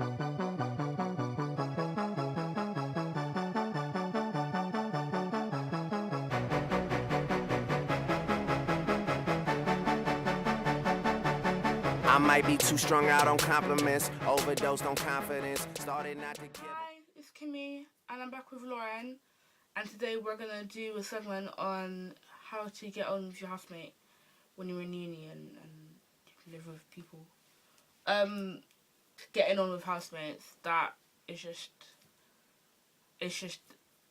I might be too strung out on compliments, overdosed on confidence, started not to give. Hi, it's Kimmy, and I'm back with Lauren. And today we're gonna do a segment on how to get on with your housemate when you're in uni and you live with people. Getting on with housemates, that is just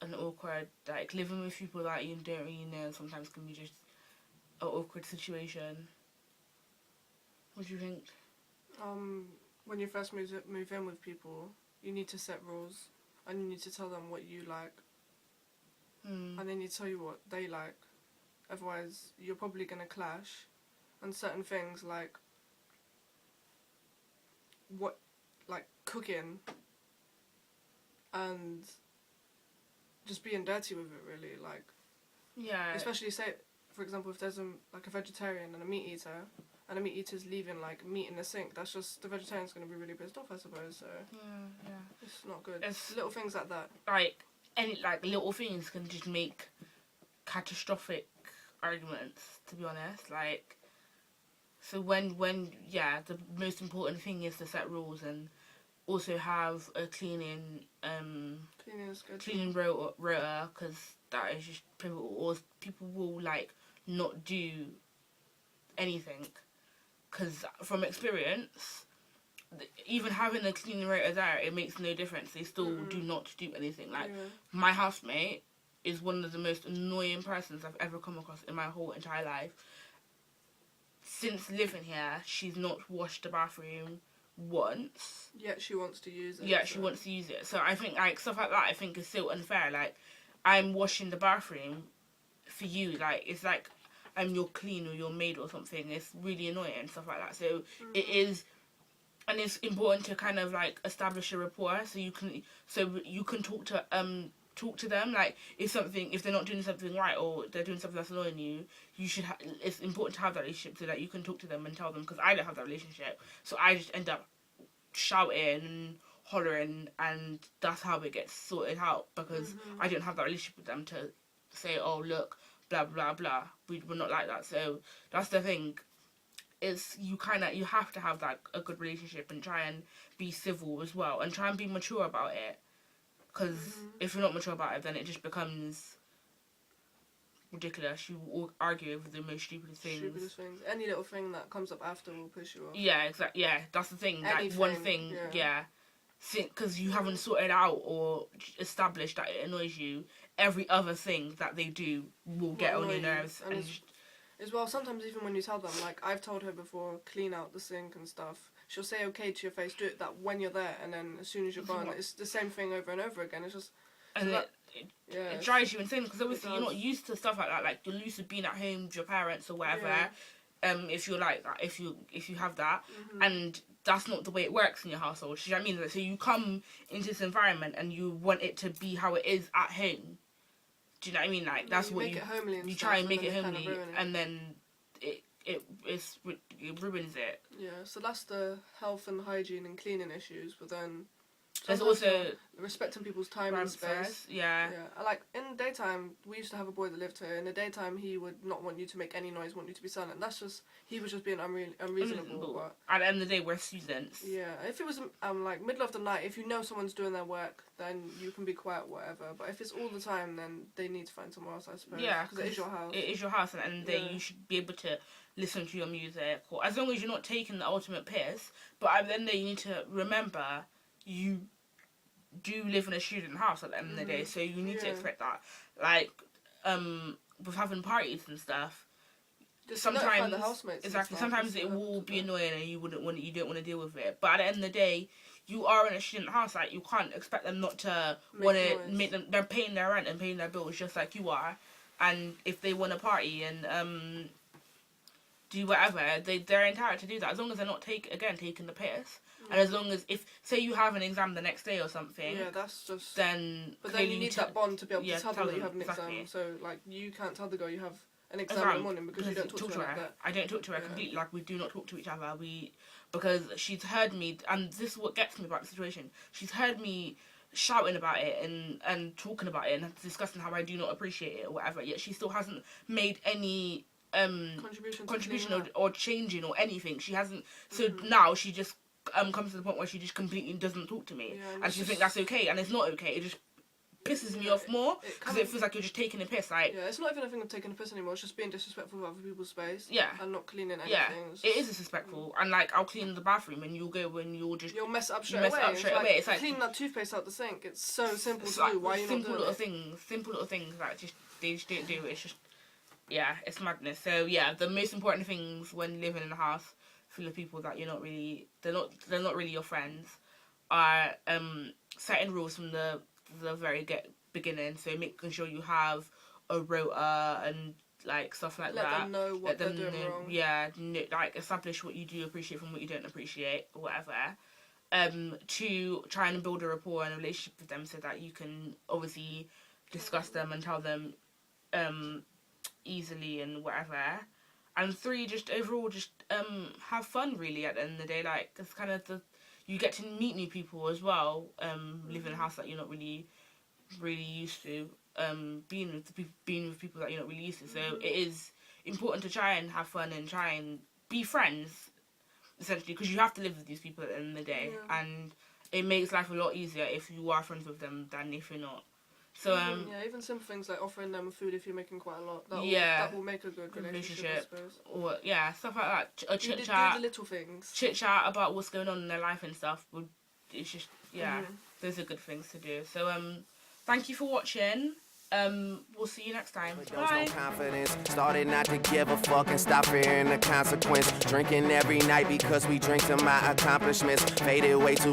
an awkward, like living with people that you don't really know sometimes can be just an awkward situation. What do you think? When you first move in with people, you need to set rules, and you need to tell them what you like, and they need to tell you what they like. Otherwise, you're probably gonna clash, and certain things like cooking and just being dirty with it, really. Like, Yeah. especially say, for example, if there's a vegetarian and a meat eater, and the meat eater's leaving like meat in the sink, that's just, the vegetarian's going to be really pissed off, I suppose. So Yeah. it's not good. It's little things like that. Like little things can just make catastrophic arguments. To be honest, like, so when the most important thing is to set rules and also have a cleaning rota, because that is just pivotal. Or people will like not do anything. Because from experience, even having a cleaning rota there, it makes no difference. They still do not do anything. Like, my housemate is one of the most annoying persons I've ever come across in my whole entire life. Since living here, she's not washed the bathroom once. Yet she wants to use it. She wants to use it. So I think, like, stuff like that, I think is so unfair. Like, I'm washing the bathroom for you. Like, it's like I'm your clean or your maid or something. It's really annoying and stuff like that. So it is, and it's important to kind of like establish a rapport so you can talk to them. Like, if they're not doing something right or they're doing something that's annoying you, it's important to have that relationship so that you can talk to them and tell them. Because I don't have that relationship, so I just end up shouting and hollering, and that's how it gets sorted out, because I don't have that relationship with them to say, oh look, blah blah blah, we're not like that. So that's the thing, is you have to have that a good relationship and try and be civil as well and try and be mature about it, because if you're not mature about it, then it just becomes ridiculous. You will argue over the most stupidest things. Any little thing that comes up after will push you off. Yeah, exactly. Yeah, that's the thing. Like, one thing, because you haven't sorted out or established that it annoys you, every other thing that they do will get on your nerves. And as well, sometimes even when you tell them, like, I've told her before, clean out the sink and stuff, she'll say okay to your face, do it that when you're there, and then as soon as you're gone, it's the same thing over and over again. It's just... And it drives you insane, because obviously you're not used to stuff like that. Like, you're used to being at home with your parents or whatever, if you're like that, if you have that, and that's not the way it works in your household. Do you know what I mean? So you come into this environment and you want it to be how it is at home. Do you know what I mean? Like, that's what you try and make it homely, and then it ruins it. Yeah, so that's the health and hygiene and cleaning issues, but then there's also respecting people's time and space. Yeah. Like, in the daytime, we used to have a boy that lived here. In the daytime, he would not want you to make any noise, want you to be silent. He was just being unreasonable. But at the end of the day, we're students. Yeah, if it was like middle of the night, if you know someone's doing their work, then you can be quiet, whatever. But if it's all the time, then they need to find somewhere else, I suppose. Yeah, because it is your house. It is your house, and then you should be able to listen to your music, or as long as you're not taking the ultimate piss. But at the end of the day, you need to remember you do live in a student house at the end of the day, so you need to expect that. Like, with having parties and stuff, just sometimes the housemates sometimes it will be annoying and you don't want to deal with it. But at the end of the day, you are in a student house. Like, you can't expect them not to want to make them. They're paying their rent and paying their bills just like you are, and if they want to party and do whatever, they're entitled to do that, as long as they're not taking the piss. And as long as, if, say you have an exam the next day or something, that's just... Then... But then you need that bond to be able to tell them that you have an exam. So, like, you can't tell the girl you have an exam in the morning because you don't talk to her like that. I don't talk to her completely. Like, we do not talk to each other. because she's heard me, and this is what gets me about the situation. She's heard me shouting about it and talking about it and discussing how I do not appreciate it or whatever, yet she still hasn't made any contribution or changing or anything. She hasn't. So now she just comes to the point where she just completely doesn't talk to me, and she thinks that's okay, and it's not okay. It just pisses me off more because it feels like you're just taking a piss. Like, yeah, it's not even a thing of taking a piss anymore. It's just being disrespectful of other people's space. Yeah, and not cleaning anything. Yeah, it is disrespectful. And like, I'll clean the bathroom, and you'll go and you'll mess up straight away. It's like cleaning that toothpaste out the sink. It's so simple to do. Why are you not doing it? Simple little things like they just don't do it. It's just, yeah, it's madness. So yeah, the most important things when living in a house full of people that they're not really your friends are setting rules from the very beginning. So making sure you have a rota and like stuff like that. Let them know what they're doing wrong. Yeah, like establish what you do appreciate from what you don't appreciate or whatever. To try and build a rapport and a relationship with them so that you can obviously discuss them and tell them easily and whatever. And 3, just overall just have fun really at the end of the day. Like, it's kind of you get to meet new people as well, live in a house that you're not really used to, being with people that you're not really used to. So it is important to try and have fun and try and be friends, essentially, because you have to live with these people at the end of the day, and it makes life a lot easier if you are friends with them than if you're not. So even simple things like offering them food if you're making quite a lot. That will make a good relationship, I suppose. Or stuff like that. A chit do chat. the little things. Chit chat about what's going on in their life and stuff. It's just those are good things to do. So thank you for watching. We'll see you next time. Bye. Confidence. Started not to give a fuck and stop fearing the consequence. Drinking every night because we drink to my accomplishments. Faded way too